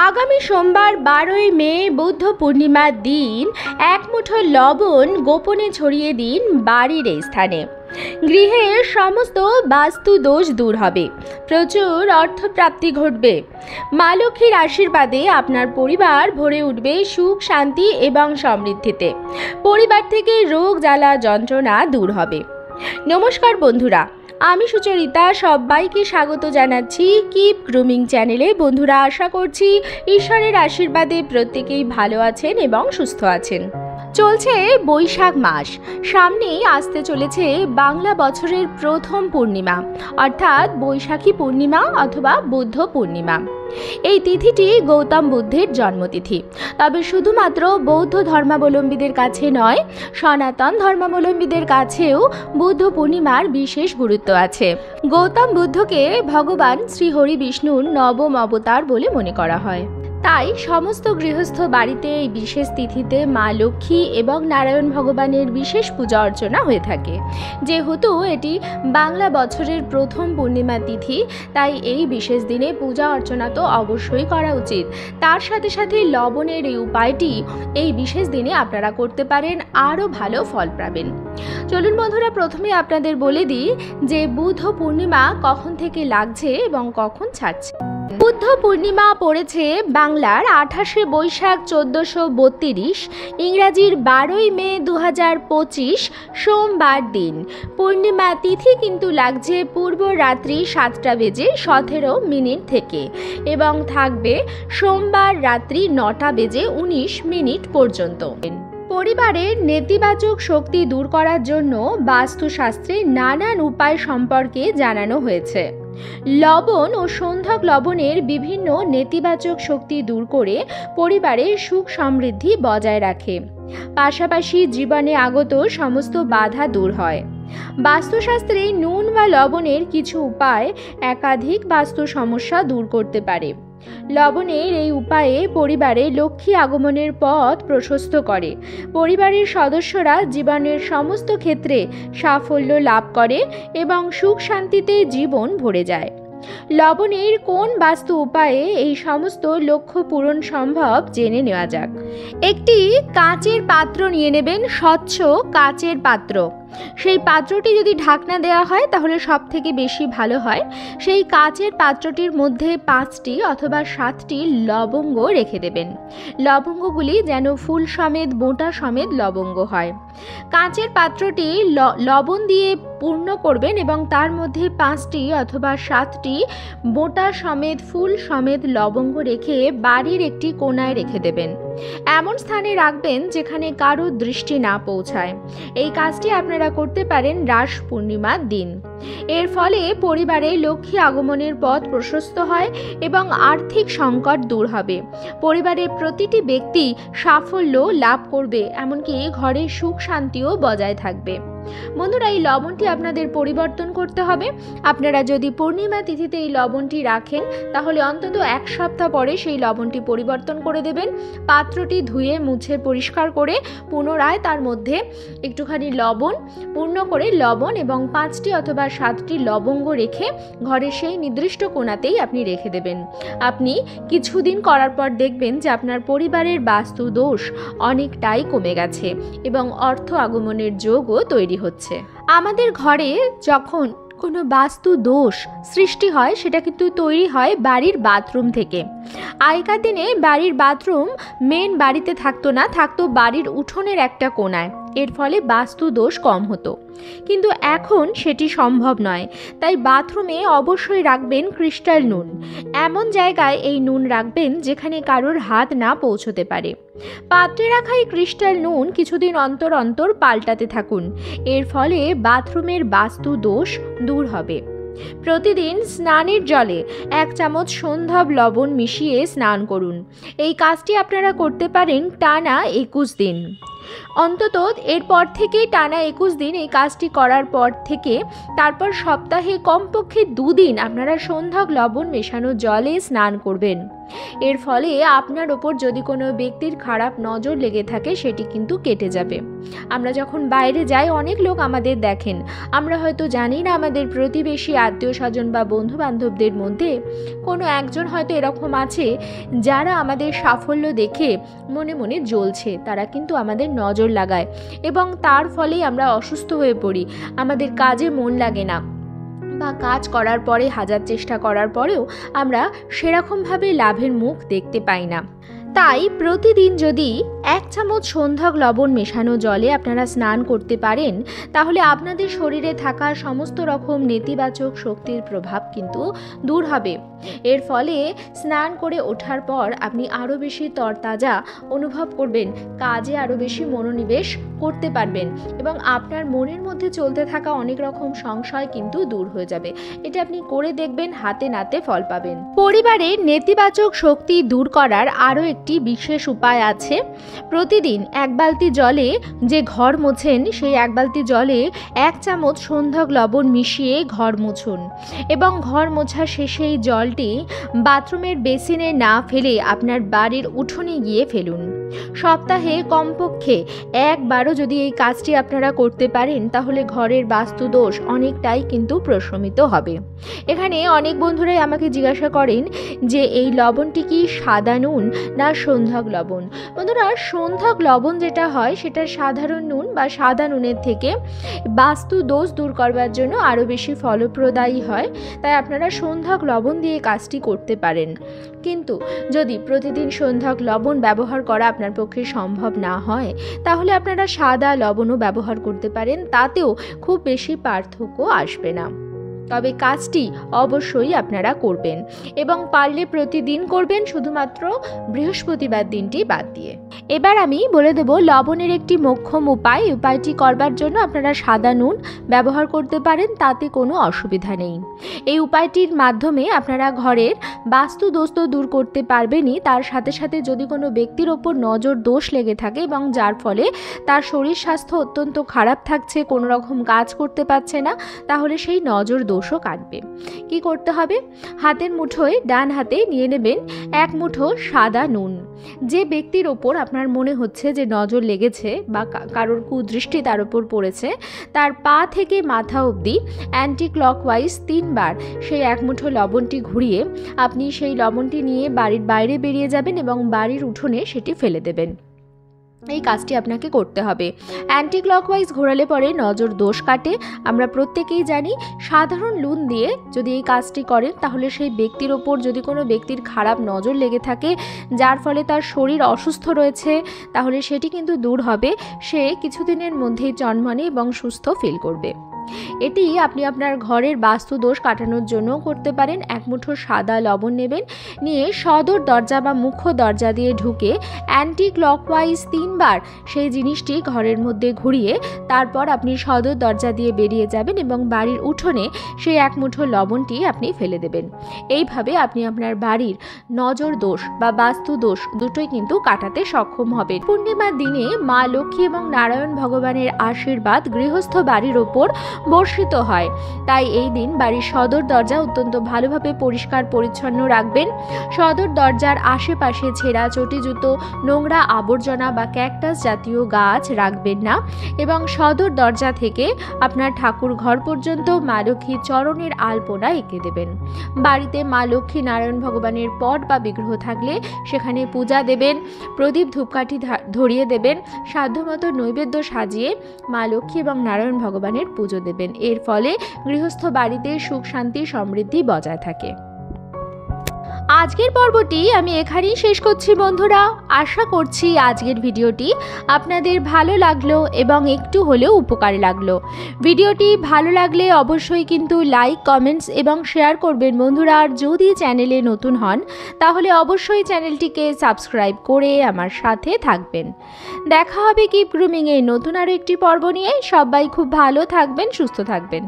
আগামী সোমবার 12ই মে বুদ্ধ পূর্ণিমার দিন এক মুঠো লবণ গোপনে ছড়িয়ে দিন বাড়ির এই স্থানে। গৃহের সমস্ত বাস্তু দোষ দূর হবে, প্রচুর অর্থপ্রাপ্তি ঘটবে। মা লক্ষ্মীর আশীর্বাদে আপনার পরিবার ভরে উঠবে সুখ, শান্তি এবং সমৃদ্ধিতে। পরিবার থেকে রোগ জ্বালা যন্ত্রণা দূর হবে। নমস্কার বন্ধুরা, আমি সুচরিতা সবাইকে স্বাগত জানাচ্ছি কিপ গ্রুমিং চ্যানেলে। বন্ধুরা, আশা করছি ঈশ্বরের আশীর্বাদে প্রত্যেকেই ভালো আছেন এবং সুস্থ আছেন। চলছে বৈশাখ মাস, সামনেই আসতে চলেছে বাংলা বছরের প্রথম পূর্ণিমা, অর্থাৎ বৈশাখী পূর্ণিমা অথবা বুদ্ধ পূর্ণিমা। এই তিথিটি গৌতম বুদ্ধের জন্মতিথি। তবে শুধুমাত্র বৌদ্ধ ধর্মাবলম্বীদের কাছে নয়, সনাতন ধর্মাবলম্বীদের কাছেও বুদ্ধ পূর্ণিমার বিশেষ গুরুত্ব আছে। গৌতম বুদ্ধকে ভগবান শ্রী হরি বিষ্ণুর নবম অবতার বলে মনে করা হয়। তাই সমস্ত গৃহস্থ বাড়িতে এই বিশেষ তিথিতে মা লক্ষ্মী এবং নারায়ণ ভগবানের বিশেষ পূজা অর্চনা হয়ে থাকে। যেহেতু এটি বাংলা বছরের প্রথম পূর্ণিমা তিথি, তাই এই বিশেষ দিনে পূজা অর্চনা তো অবশ্যই করা উচিত। তার সাথে সাথে লবণের এই উপায়টি এই বিশেষ দিনে আপনারা করতে পারেন, আরও ভালো ফল পাবেন। চলুন বন্ধুরা, প্রথমে আপনাদের বলে দিই যে বুদ্ধ পূর্ণিমা কখন থেকে লাগছে এবং কখন ছাড়ছে। বুদ্ধ পূর্ণিমা পড়েছে বাংলার 28শে বৈশাখ 1432, ইংরাজির 12ই মে 2025 সোমবার দিন। পূর্ণিমা তিথি কিন্তু লাগছে পূর্ব রাত্রি 7টা বেজে 17 মিনিট থেকে এবং থাকবে সোমবার রাত্রি 9টা বেজে 19 মিনিট পর্যন্ত। পরিবারের নেতিবাচক শক্তি দূর করার জন্য বাস্তুশাস্ত্রে নানান উপায় সম্পর্কে জানানো হয়েছে। লবণ ও সন্ধ্যক লবণের বিভিন্ন নেতিবাচক শক্তি দূর করে পরিবারের সুখ সমৃদ্ধি বজায় রাখে, পাশাপাশি জীবনে আগত সমস্ত বাধা দূর হয়। বাস্তুশাস্ত্রে নুন বা লবণের কিছু উপায় একাধিক বাস্তু সমস্যা দূর করতে পারে। লবণের এই উপায়ে পরিবারে লক্ষ্মী আগমনের পথ প্রশস্ত করে। পরিবারের সদস্যরা জীবনের সমস্ত ক্ষেত্রে সাফল্য লাভ করে এবং সুখ শান্তিতে জীবন ভরে যায়। লবণের কোন বাস্তু উপায়ে এই সমস্ত লক্ষ্য পূরণ সম্ভব জেনে নেওয়া যাক। একটি কাঁচের পাত্র নিয়ে নেবেন, স্বচ্ছ কাঁচের পাত্র। সেই পাত্রটি যদি ঢাকনা দেওয়া হয় তাহলে সব থেকে বেশি ভালো হয়। সেই কাঁচের পাত্রটির মধ্যে 5টি অথবা 7টি লবঙ্গ রেখে দেবেন। লবঙ্গগুলি যেন ফুল সমেত, বোঁটা সমেত লবঙ্গ হয়। কাঁচের পাত্রটি লবণ দিয়ে পূর্ণ করবেন এবং তার মধ্যে 5টি অথবা 7টি বোঁটা সমেত, ফুল সমেত লবঙ্গ রেখে বাড়ির একটি কোণায় রেখে দেবেন। এমন স্থানে রাখবেন যেখানে কারো দৃষ্টি না পৌঁছায়। এই কাজটি আপনারা করতে পারেন রাস পূর্ণিমার দিন। এর ফলে পরিবারে লক্ষ্মী আগমনের পথ প্রশস্ত হয় এবং আর্থিক সংকট দূর হবে। পরিবারের প্রতিটি ব্যক্তি সাফল্য লাভ করবে, এমনকি ঘরে সুখ শান্তিও বজায় থাকবে। বন্ধুরা, এই লবণটি আপনাদের পরিবর্তন করতে হবে। আপনারা যদি পূর্ণিমা তিথিতে এই লবণটি রাখেন তাহলে অন্তত 1 সপ্তাহ পরে সেই লবণটি পরিবর্তন করে দেবেন। পাত্রটি ধুয়ে মুছে পরিষ্কার করে পুনরায় তার মধ্যে একটুখানি লবণ পূর্ণ করে লবণ এবং 5টি অথবা 7টি লবঙ্গ রেখে ঘরের সেই নির্দিষ্ট কোণাতেই আপনি রেখে দেবেন। আপনি কিছুদিন করার পর দেখবেন যে আপনার পরিবারের বাস্তু দোষ অনেকটাই কমে গেছে এবং অর্থ আগমনের যোগও তৈরি হচ্ছে। আমাদের ঘরে যখন কোনো বাস্তু দোষ সৃষ্টি হয় সেটা কিন্তু তৈরি হয় বাড়ির বাথরুম থেকে। আগেকার দিনে বাড়ির বাথরুম মেন বাড়িতে থাকতো না, থাকতো বাড়ির উঠোনের একটা কোণায়। এর ফলে বাস্তু দোষ কম হতো, কিন্তু এখন সেটি সম্ভব নয়। তাই বাথরুমে অবশ্যই রাখবেন ক্রিস্টাল নুন। এমন জায়গায় এই নুন রাখবেন যেখানে কারোর হাত না পৌঁছতে পারে। পাত্রে রাখা এই ক্রিস্টাল নুন কিছুদিন অন্তর অন্তর পাল্টাতে থাকুন। এর ফলে বাথরুমের বাস্তু দোষ দূর হবে। প্রতিদিন স্নানের জলে 1 চামচ সন্ধ্যব লবণ মিশিয়ে স্নান করুন। এই কাজটি আপনারা করতে পারেন টানা 21 দিন। অন্তত এরপর থেকে টানা 21 দিন এই কাজটি করার পর থেকে তারপর সপ্তাহে কমপক্ষে 2 দিন আপনারা সন্ধ্যক লবণ মেশানো জলে স্নান করবেন। এর ফলে আপনার ওপর যদি কোনো ব্যক্তির খারাপ নজর লেগে থাকে সেটি কিন্তু কেটে যাবে। আমরা যখন বাইরে যাই অনেক লোক আমাদের দেখেন, আমরা হয়তো জানি না আমাদের প্রতিবেশী, আত্মীয় স্বজন বা বন্ধু বান্ধবদের মধ্যে কোনো একজন হয়তো এরকম আছে যারা আমাদের সাফল্য দেখে মনে মনে জ্বলছে, তারা কিন্তু আমাদের নজর লাগায় এবং তার ফলেই আমরা অসুস্থ হয়ে পড়ি, আমাদের কাজে মন লাগে না বা কাজ করার পরে হাজার চেষ্টা করার পরেও আমরা সেরকমভাবে লাভের মুখ দেখতে পাই না। তাই প্রতিদিন যদি 1 চামচ সন্ধ্যক লবণ মেশানো জলে আপনারা স্নান করতে পারেন, তাহলে আপনাদের শরীরে থাকা সমস্ত রকম নেতিবাচক শক্তির প্রভাব কিন্তু দূর হবে। এর ফলে স্নান করে ওঠার পর আপনি আরও বেশি তরতাজা অনুভব করবেন, কাজে আরও বেশি মনোনিবেশ করতে পারবেন এবং আপনার মনের মধ্যে চলতে থাকা অনেক রকম সংশয় কিন্তু দূর হয়ে যাবে। এটা আপনি করে দেখবেন, হাতে নাতে ফল পাবেন। পরিবারের নেতিবাচক শক্তি দূর করার আরও একটি বিশেষ উপায় আছে। প্রতিদিন 1 বালতি জলে যে ঘর মোছেন, সেই 1 বালতি জলে 1 চামচ সন্ধ্যক লবণ মিশিয়ে ঘর মুছুন এবং ঘর মোছা শেষে এই জলটি বাথরুমের বেসিনে না ফেলে আপনার বাড়ির উঠোনে গিয়ে ফেলুন। সপ্তাহে কমপক্ষে 1 বারও যদি এই কাজটি আপনারা করতে পারেন, তাহলে ঘরের বাস্তুদোষ অনেকটাই কিন্তু প্রশমিত হবে। এখানে অনেক বন্ধুরাই আমাকে জিজ্ঞাসা করেন যে এই লবণটি কি সাদা নুন না সন্ধ্যক লবণ। বন্ধুরা, সন্ধ্যক লবণ যেটা হয় সেটা সাধারণ নুন বা সাদা নুনের থেকে বাস্তু দোষ দূর করবার জন্য আরও বেশি ফলপ্রদায়ী হয়, তাই আপনারা সন্ধ্যক লবণ দিয়ে কাজটি করতে পারেন। কিন্তু যদি প্রতিদিন সন্ধ্যক লবণ ব্যবহার করা আপনার পক্ষে সম্ভব না হয়, তাহলে আপনারা সাদা লবণও ব্যবহার করতে পারেন, তাতেও খুব বেশি পার্থক্য আসবে না। তবে কাজটি অবশ্যই আপনারা করবেন এবং পারলে প্রতিদিন করবেন, শুধুমাত্র বৃহস্পতিবার দিনটি বাদ দিয়ে। এবার আমি বলে দেব লবণের একটি মোক্ষম উপায়। উপায়টি করবার জন্য আপনারা সাদা নুন ব্যবহার করতে পারেন, তাতে কোনো অসুবিধা নেই। এই উপায়টির মাধ্যমে আপনারা ঘরের বাস্তু দোষ তো দূর করতে পারবেনই, তার সাথে সাথে যদি কোনো ব্যক্তির ওপর নজর দোষ লেগে থাকে এবং যার ফলে তার শরীর স্বাস্থ্য অত্যন্ত খারাপ থাকছে, কোনো রকম কাজ করতে পারছে না, তাহলে সেই নজর দোষও কাটবে। কি করতে হবে? হাতের মুঠোয় ডান হাতে নিয়ে নেবেন 1 মুঠো সাদা নুন। যে ব্যক্তির ওপর আপনার মনে হচ্ছে যে নজর লেগেছে বা কারোর কুদৃষ্টি তার উপর পড়েছে, তার পা থেকে মাথা অবধি অ্যান্টি ক্লকওয়াইজ 3 বার সেই 1 মুঠো লবণটি ঘুরিয়ে আপনি সেই লবণটি নিয়ে বাড়ির বাইরে বেরিয়ে যাবেন এবং বাড়ির উঠোনে সেটি ফেলে দেবেন। এই কাজটি আপনাকে করতে হবে। অ্যান্টি ক্লকওয়াইজ ঘোরালে পরে নজর দোষ কাটে। আমরা প্রত্যেকেই জানি, সাধারণ নুন দিয়ে যদি এই কাজটি করেন, তাহলে সেই ব্যক্তির ওপর যদি কোনো ব্যক্তির খারাপ নজর লেগে থাকে, যার ফলে তার শরীর অসুস্থ রয়েছে, তাহলে সেটি কিন্তু দূর হবে। সে কিছুদিনের মধ্যেই চনমনে এবং সুস্থ ফিল করবে। এটি আপনি আপনার ঘরের বাস্তু দোষ কাটানোর জন্য করতে পারেন। 1 মুঠো সাদা লবণ নেবেন, নিয়ে সদর দরজা বা মুখ্য দরজা দিয়ে ঢুকে অ্যান্টি ক্লকওয়াইজ 3 বার সেই জিনিসটি ঘরের মধ্যে ঘুরিয়ে তারপর আপনি সদর দরজা দিয়ে বেরিয়ে যাবেন এবং বাড়ির উঠোনে সেই 1 মুঠো লবণটি আপনি ফেলে দেবেন। এইভাবে আপনি আপনার বাড়ির নজর দোষ বা বাস্তু দোষ দুটোই কিন্তু কাটাতে সক্ষম হবেন। পূর্ণিমার দিনে মা লক্ষ্মী এবং নারায়ণ ভগবানের আশীর্বাদ গৃহস্থ বাড়ির ওপর বর্ষিত হয়। তাই এই দিন বাড়ির সদর দরজা অত্যন্ত ভালোভাবে পরিষ্কার পরিচ্ছন্ন রাখবেন। সদর দরজার আশেপাশে ছেঁড়া চটি জুতো, নোংরা আবর্জনা বা ক্যাকটাস জাতীয় গাছ রাখবেন না এবং সদর দরজা থেকে আপনার ঠাকুর ঘর পর্যন্ত মা লক্ষ্মীর চরণের আলপনা এঁকে দেবেন। বাড়িতে মা লক্ষ্মী নারায়ণ ভগবানের পট বা বিগ্রহ থাকলে সেখানে পূজা দেবেন, প্রদীপ ধূপকাঠি ধরিয়ে দেবেন, সাধ্যমতো নৈবেদ্য সাজিয়ে মা লক্ষ্মী এবং নারায়ণ ভগবানের পুজো দেবেন। এর ফলে গৃহস্থ বাড়িতে সুখ শান্তি সমৃদ্ধি বজায় থাকে। আজকের পর্বটি আমি এখানেই শেষ করছি বন্ধুরা। আশা করছি আজকের ভিডিওটি আপনাদের ভালো লাগলো এবং একটু হলেও উপকারে লাগলো। ভিডিওটি ভালো লাগলে অবশ্যই কিন্তু লাইক, কমেন্টস এবং শেয়ার করবেন বন্ধুরা। আর যদি চ্যানেলে নতুন হন তাহলে অবশ্যই চ্যানেলটিকে সাবস্ক্রাইব করে আমার সাথে থাকবেন। দেখা হবে কিপ গ্রুমিংয়ে নতুন আরও একটি পর্ব নিয়ে। সবাই খুব ভালো থাকবেন, সুস্থ থাকবেন।